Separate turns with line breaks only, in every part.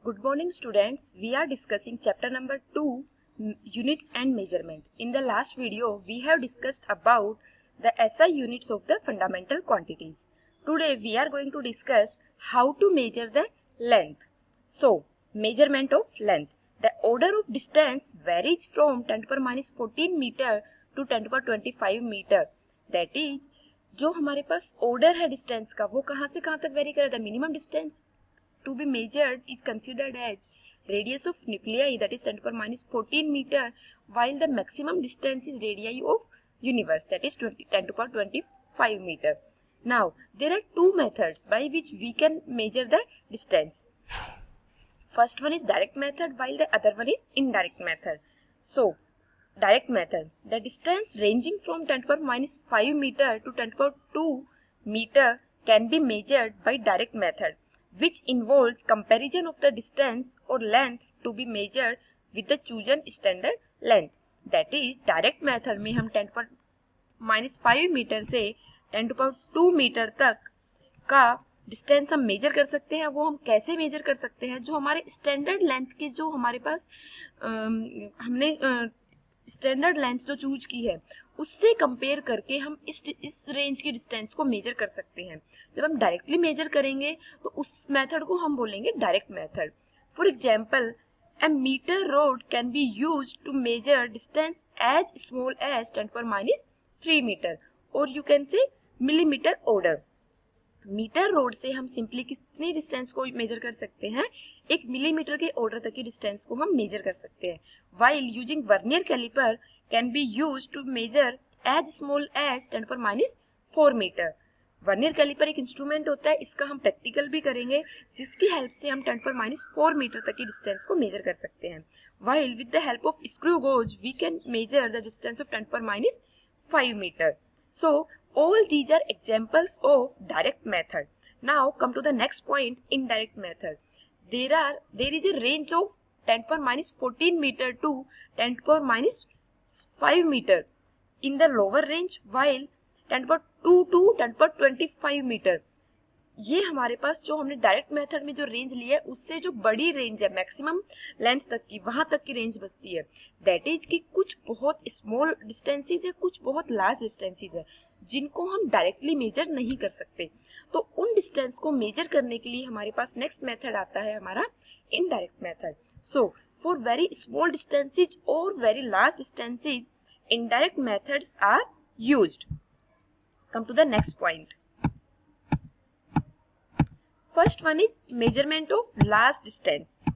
Good morning students, we are discussing chapter number 2 units and measurement. In the last video we have discussed about the SI units of the fundamental quantities. Today we are going to discuss how to measure the length. So, measurement of length. The order of distance varies from 10 to the minus 14 meter to 10 to the 25 meter. That is, जो हमारे पास order है distance का वो कहाँ से कहाँ तक vary करेगा? Minimum distance to be measured is considered as radius of nuclei, that is 10 to the minus 14 meter, while the maximum distance is radii of universe, that is 10 to the 25 meter. Now there are two methods by which we can measure the distance. First one is direct method, while the other one is indirect method. So direct method, the distance ranging from 10 to the minus 5 meter to 10 to the 2 meter can be measured by direct method, which involves comparison of the distance or length to be measured with the chosen standard length. That is, direct method में हम 10 पर minus 5 metre से 10 to the 2 metre तक का distance हम major कर सकते हैं. वो हम कैसे मेजर कर सकते हैं? जो हमारे स्टैंडर्ड लेंथ के जो हमारे पास हमने स्टैंडर्ड लेंथ जो चूज की है उससे कंपेयर करके हम इस रेंज की डिस्टेंस को मेजर कर सकते हैं. जब हम डायरेक्टली मेजर करेंगे तो उस मेथड को हम बोलेंगे direct method. For example, a meter rod can be used to measure distance as small as 10 to the minus 3 meter, or you can say millimeter order. Metre rod से हम simply कितनी distance को major कर सकते हैं? 1 millimetre के order तक की डिस्टेंस को हम मेजर कर सकते हैं. while using vernier caliper can be used to measure as small as 10 to the minus 4 meter. Vernier calliper एक इंस्ट्रूमेंट होता है, इसका हम प्रैक्टिकल भी करेंगे, जिसकी हेल्प से हम 10 to the minus 4 मीटर तक की डिस्टेंस को मेजर कर सकते हैं. while with the help of screw gauge we can measure the distance of 10 to the minus 5 meter. So all these are examples of direct method. Now come to the next point, indirect method. There is a range of 10 to the minus 14 meter to 10 to the minus 5 meter in the lower range, while 10 to the 2 to 10 to the 25 meter. ये हमारे पास जो हमने direct method में जो range लिया है उससे जो बड़ी रेंज है मैक्सिमम लेंथ तक की, वहां तक की रेंज बचती है. दैट इज कि कुछ बहुत स्मॉल डिस्टेंसेस है, कुछ बहुत लार्ज डिस्टेंसेस है जिनको हम डायरेक्टली मेजर नहीं कर सकते. तो उन डिस्टेंस को मेजर करने के लिए हमारे पास नेक्स्ट मेथड आता है हमारा indirect method. So for very small distances और very large distances indirect methods are used. Come to the next point. First one is measurement of large distance.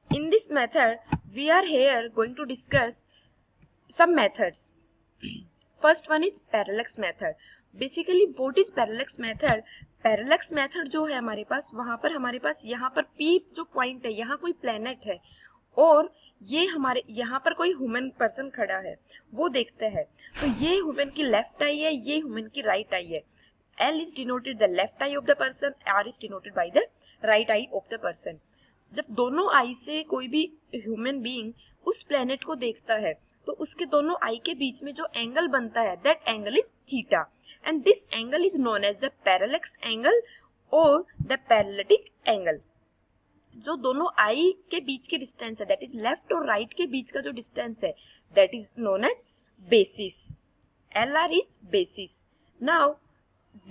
In this method, we are here going to discuss some methods. First one is parallax method. Basically, what is parallax method? Parallax method जो है हमारे पास, वहाँ पर हमारे पास यहाँ पर P जो point है, यहाँ कोई प्लेनेट है और ये हमारे यहाँ पर कोई ह्यूमन पर्सन खड़ा है, वो देखता है. तो ये ह्यूमन की लेफ्ट आई है, ये ह्यूमन की राइट आई है. L is denoted the left eye of the person, R is denoted by the right eye of the person. जब दोनों आई से कोई भी ह्यूमन बीइंग उस प्लेनेट को देखता है तो उसके दोनों आई के बीच में जो एंगल बनता है, that angle is theta, and this angle is known as the parallax angle और द पैरेलैटिक एंगल. जो दोनों आई के बीच की डिस्टेंस है, दैट इज लेफ्ट और राइट के बीच का जो डिस्टेंस है, that is known as basis. LR is basis. Now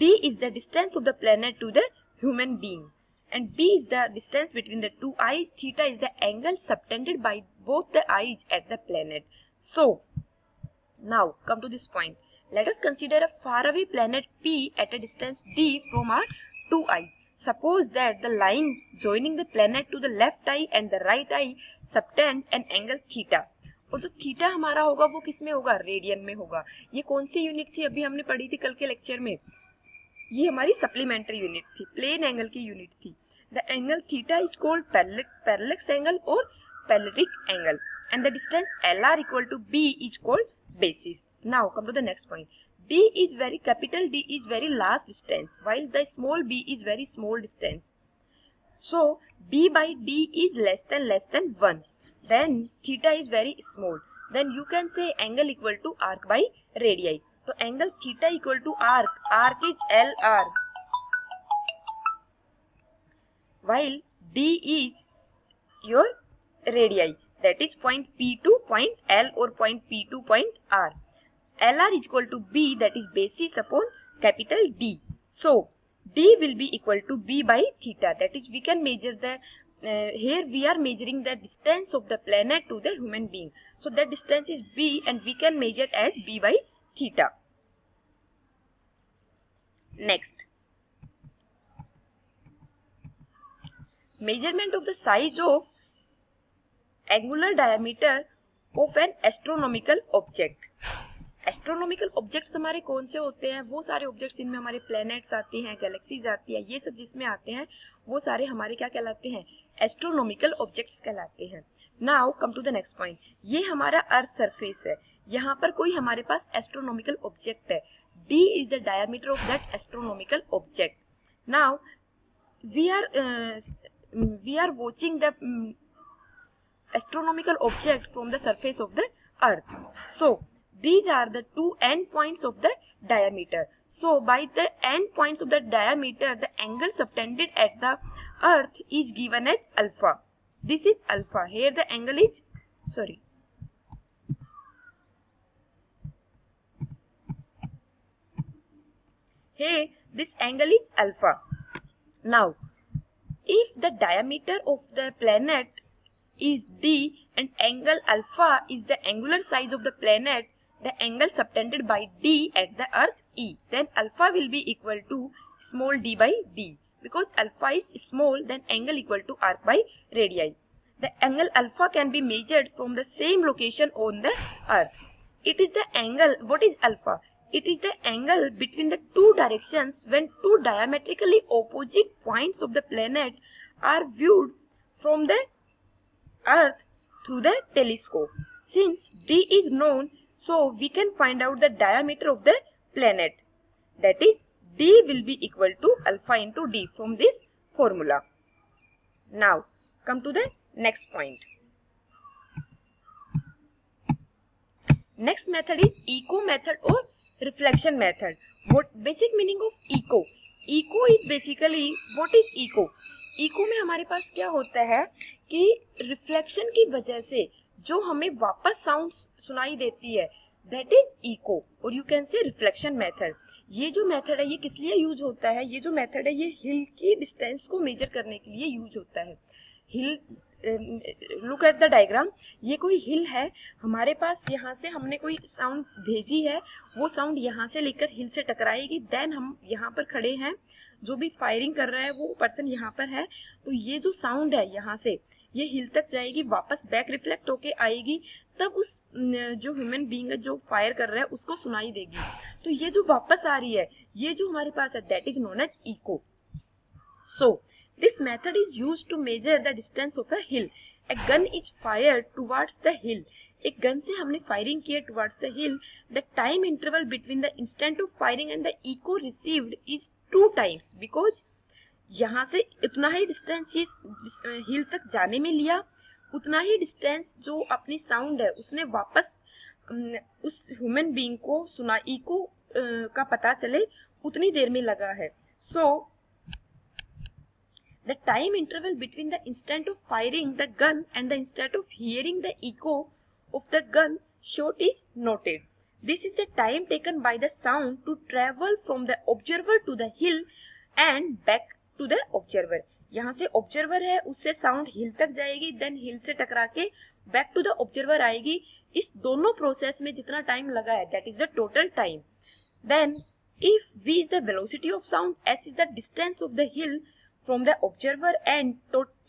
D is the distance of the planet to the human being, and B is the distance between the two eyes. Theta is the angle subtended by both the eyes at the planet. So now come to this point. Let us consider a faraway planet P at a distance D from our two eyes. Suppose that the lines joining the planet to the left eye and the right eye subtend an angle theta. और जो theta हमारा होगा वो किस में होगा? Radian में होगा. ये कौन सी यूनिट थी? अभी हमने पढ़ी थी कल के लेक्चर में. ये हमारी सप्लीमेंट्री यूनिट थी, प्लेन एंगल की यूनिट थी. The angle theta is called parallax angle और parallactic angle, and the distance LR equal to B is called basis. Now come to the next point. D is very capital D is very large distance, while the small b is very small distance. So B by D is less than 1. Then theta is very small. Then you can say angle equal to arc by radii. तो angle theta equal to arc is LR, while D is your radii, that is point P to point L or point P to point R. LR is equal to B, that is basis upon capital D. So D will be equal to B by theta, that is we can measure the here we are measuring the distance of the planet to the human being. So that distance is B and we can measure as B by theta. Next, measurement of the size of angular diameter of an astronomical object. Astronomical objects हमारे कौन से होते हैं? वो सारे objects जिनमें हमारे planets आते हैं, गैलेक्सीज आती है, ये सब जिसमें आते हैं वो सारे हमारे क्या कहलाते हैं? एस्ट्रोनॉमिकल ऑब्जेक्ट्स कहलाते हैं. Now come to the next point. ये हमारा अर्थ सरफेस है, यहाँ पर कोई हमारे पास एस्ट्रोनॉमिकल ऑब्जेक्ट है. D is the diameter of that astronomical object. Now we are watching the astronomical object from the surface of the earth. So these are the two end points of the diameter. So by the end points of the diameter, the angle subtended at the earth is given as alpha. This is alpha. Here the angle is, here this angle is alpha. Now if the diameter of the planet is D and angle alpha is the angular size of the planet, the angle subtended by D at the earth E, then alpha will be equal to small d by D. Because alpha is small, then angle equal to arc by radii. The angle alpha can be measured from the same location on the earth. It is the angle, what is alpha? It is the angle between the two directions when two diametrically opposite points of the planet are viewed from the earth through the telescope. Since D is known, so we can find out the diameter of the planet. That is, D will be equal to alpha into D from this formula. Now come to the next point. Next method is echo method or reflection method. What basic meaning of echo? Echo is basically, what is echo? Echo में हमारे पास क्या होता है कि reflection की वजह से जो हमें वापस साउंड सुनाई देती है, दैट इज इको, और you can say reflection method. ये जो मेथड है ये किस लिए यूज होता है? ये जो मेथड है ये हिल की डिस्टेंस को मेजर करने के लिए यूज होता है. हिल, लुक एट द डायग्राम. ये कोई हिल है, हमारे पास यहाँ से हमने कोई साउंड भेजी है, वो साउंड यहाँ से लेकर हिल से टकराएगी. देन हम यहाँ पर खड़े हैं, जो भी फायरिंग कर रहा है वो पर्सन यहाँ पर है, तो ये जो साउंड है यहाँ से ये हिल तक जाएगी, वापस बैक रिफ्लेक्ट होके आएगी, तब उस जो ह्यूमन बीइंग है जो फायर कर रहा है उसको सुनाई देगी. तो ये जो वापस आ रही है ये जो हमारे पास है that is known as echo. So this method is used to measure the distance of a hill. A gun is fired towards the hill. एक गन से हमने फायरिंग किया towards the hill. The time interval between the instant of firing and the echo received is 2 times, because यहाँ से इतना ही distance ये हिल तक जाने में लिया, उतना ही डिस्टेंस जो अपनी साउंड है उसने वापस उस ह्यूमन बीइंग को सुना, इको का पता चले उतनी देर में लगा है. So the time interval between the instant of firing the gun and the instant of hearing the eco of the gun shot is noted. This is the time taken by the sound to travel from the observer to the hill and back to the observer. यहाँ से observer है उससे sound हिल तक जाएगी, then हिल से टकरा के back to the observer आएगी. इस दोनों प्रोसेस में जितना टाइम लगा है that is the total time. Then if v is the velocity of sound, s is the distance of the hill from the observer and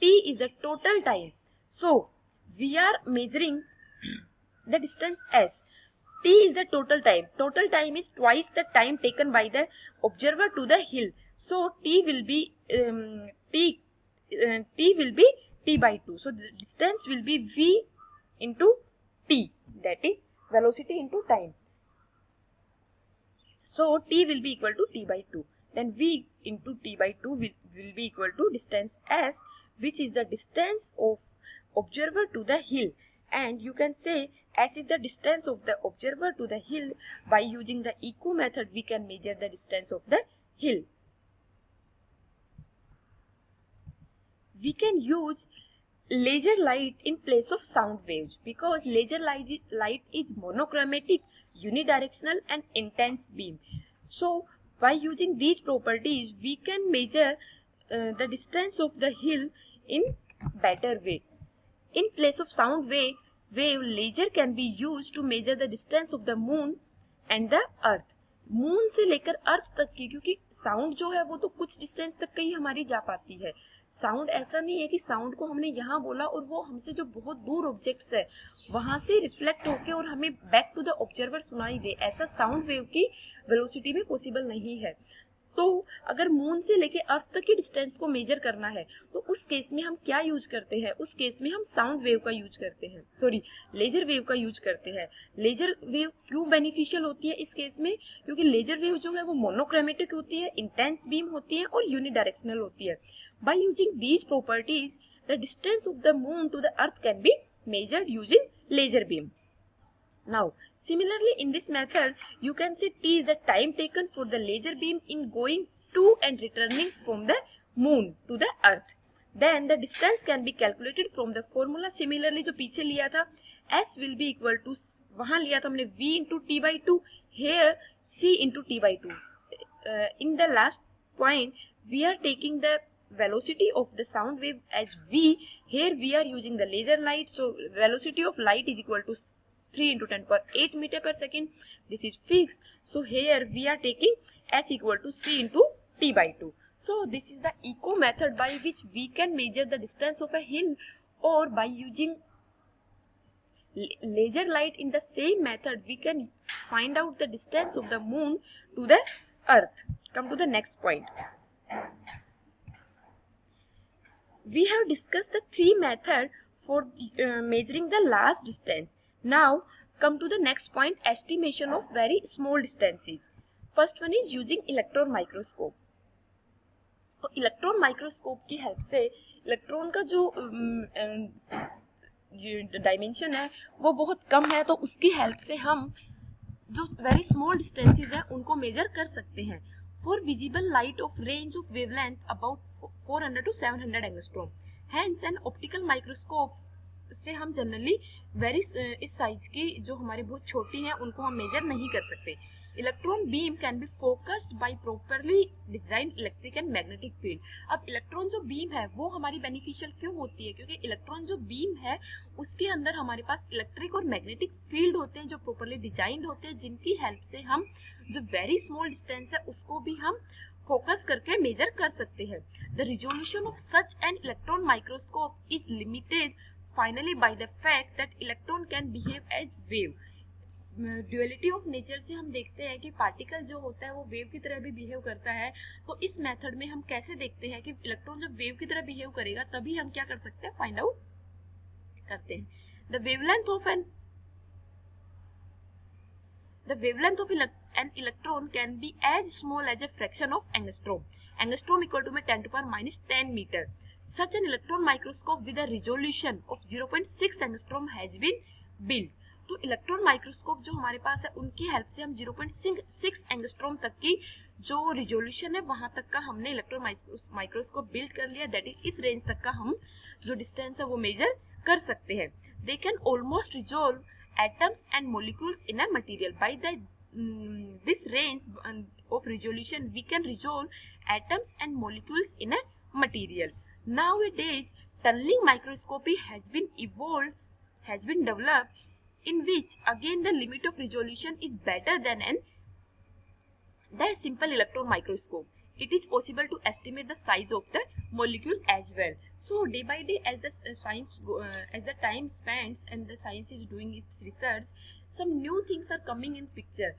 t is the total time. So we are measuring the distance s. T is the total time. Total time is twice the time taken by the observer to the hill. So T will be T by 2. So the distance will be V into T. That is velocity into time. So T will be equal to T by 2. Then V into T by 2 will be equal to distance S, which is the distance of observer to the hill. And you can say S is the distance of the observer to the hill. By using the echo method, we can measure the distance of the hill. We can use laser light in place of sound waves, because laser light is monochromatic, unidirectional and intense beam. So by using these properties we can measure the distance of the hill in better way. In place of sound wave, laser can be used to measure the distance of the moon and the earth. Moon से लेकर अर्थ तक की, क्योंकि sound जो है वो तो कुछ डिस्टेंस तक का ही हमारी जा पाती है. साउंड ऐसा नहीं है कि साउंड को हमने यहाँ बोला और वो हमसे जो बहुत दूर ऑब्जेक्ट्स है वहां से रिफ्लेक्ट होके और हमें बैक टू द ऑब्जर्वर सुनाई दे, ऐसा साउंड वेव की वेलोसिटी में पॉसिबल नहीं है. तो अगर मून से लेके अर्थ तक की डिस्टेंस को मेजर करना है तो उस केस में हम क्या यूज करते हैं? उस केस में हम साउंड वेव का यूज करते हैं, सॉरी लेजर वेव का यूज करते हैं. लेजर वेव क्यों बेनिफिशियल होती है इस केस में? क्योंकि लेजर वेव जो है वो मोनोक्रोमेटिक होती है, इंटेंस बीम होती है और यूनिडायरेक्शनल होती है. By using these properties the distance of the moon to the earth can be measured using laser beam. Now, similarly in this method, you can say T is the time taken for the laser beam in going to and returning from the moon to the earth. Then the distance can be calculated from the formula. Similarly जो पीछे लिया था S will be equal to, वहाँ लिया था हमने V into T by 2, here C into T by 2. In the last point, we are taking the velocity of the sound wave as V. Here we are using the laser light, so velocity of light is equal to 3 into 10 power 8 meter per second. This is fixed. So here we are taking S equal to C into T by 2. So this is the echo method by which we can measure the distance of a hill, or by using laser light in the same method we can find out the distance of the moon to the earth. Come to the next point. We have discussed the three methods for measuring the last distance. Now come to the next point, estimation of very small distances. First one is using electron microscope. तो electron microscope की help से electron का जो dimension है वो बहुत कम है, तो उसकी हेल्प से हम जो वेरी स्मॉल डिस्टेंसेस है उनको मेजर कर सकते हैं. For visible light of range of wavelength about 400 to 700 angstrom. Hence an optical microscope से हम जनरली वेरी इस साइज की जो हमारी बहुत छोटी हैं उनको हम मेजर नहीं कर सकते. Electron beam can be focused by properly design electric and magnetic field. अब इलेक्ट्रॉन जो बीम है वो हमारी बेनिफिशियल क्यों होती है? क्योंकि इलेक्ट्रॉन जो बीम है उसके अंदर हमारे पास इलेक्ट्रिक और मैग्नेटिक फील्ड होते हैं जो प्रॉपरली डिजाइंड होते हैं, जिनकी हेल्प से हम जो वेरी स्मॉल डिस्टेंस है उसको भी हम फोकस करके मेजर कर सकते हैं. The resolution of such an electron microscope is limited finally by the fact that electron can behave as wave. Duality of nature से हम देखते हैं कि पार्टिकल जो होता है वो वेव की तरह भी बिहेव करता है. तो इस मेथड में हम कैसे देखते हैं कि इलेक्ट्रॉन जब वेव की तरह बिहेव करेगा तभी हम क्या कर सकते हैं, फाइंड आउट करते हैं. The wavelength of an electron can be as small as a fraction of angstrom. Angstrom equal to 10 to power minus 10 meter. Such an electron microscope with a resolution of 0.6 angstrom has been built. तो electron microscope जो हमारे पास है उनकी help से हम 0.6 angstrom तक की जो रिजोल्यूशन है वहां तक का हमने इलेक्ट्रॉन माइक्रोस्कोप बिल्ड कर लिया. दैट इज इस रेंज तक का हम जो डिस्टेंस है वो मेजर कर सकते हैं. They can almost resolve atoms and molecules in a material. By this range of resolution we can resolve atoms and molecules in a material. Nowadays tunneling microscopy has been developed, in which again the limit of resolution is better than the simple electron microscope. It is possible to estimate the size of the molecule as well. So day by day as the time spans and the science is doing its research, some new things are coming in picture.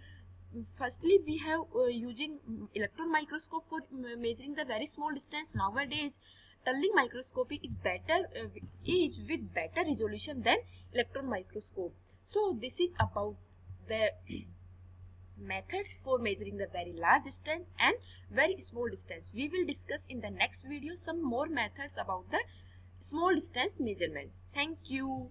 Firstly, we have using electron microscope for measuring the very small distance. Nowadays tunneling microscopy is with better resolution than electron microscope. So this is about the methods for measuring the very large distance and very small distance. We will discuss in the next video some more methods about the small distance measurement. Thank you.